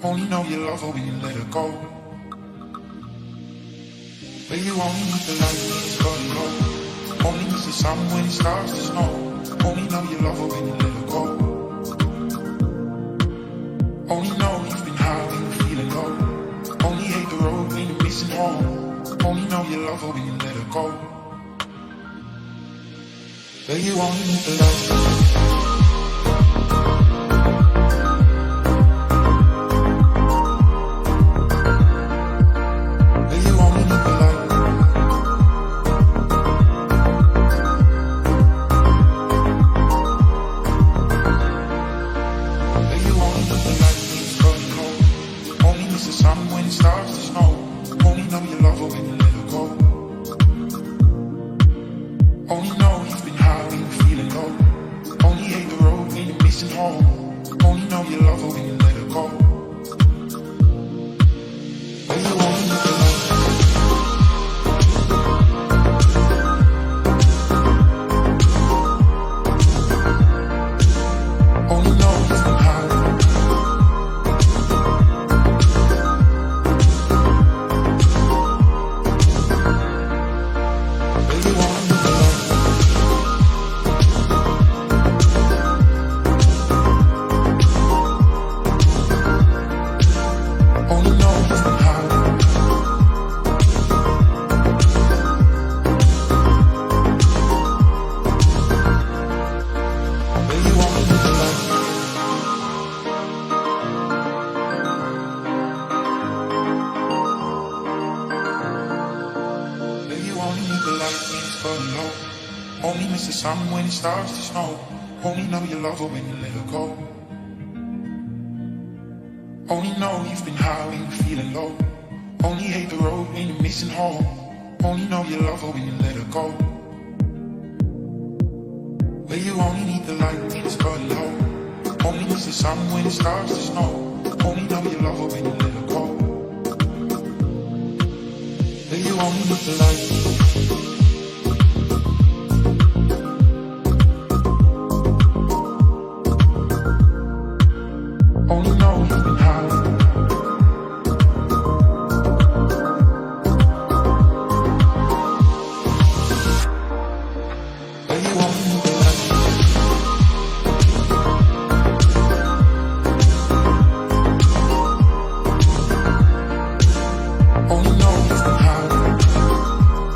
Only know you love her when you let her go. But you only need the light when it's burning low. Only miss the sun when it starts to snow. Only know you love her when you let her go. Only know you've been high when you're feeling low. Only hate the road when you're missing home. Only know you love her when you let her go. But you only need the light. Starts to snow. Only know you love her when you let her go. Only know you've been high when you're feeling low. Only hate the road when you're missing home. Only know you love her when you let her go. But you only need the light when it's burning low. Only miss the sun when it starts to snow. Only know you love her when you let her go. But you only need the light. Only know you've been high.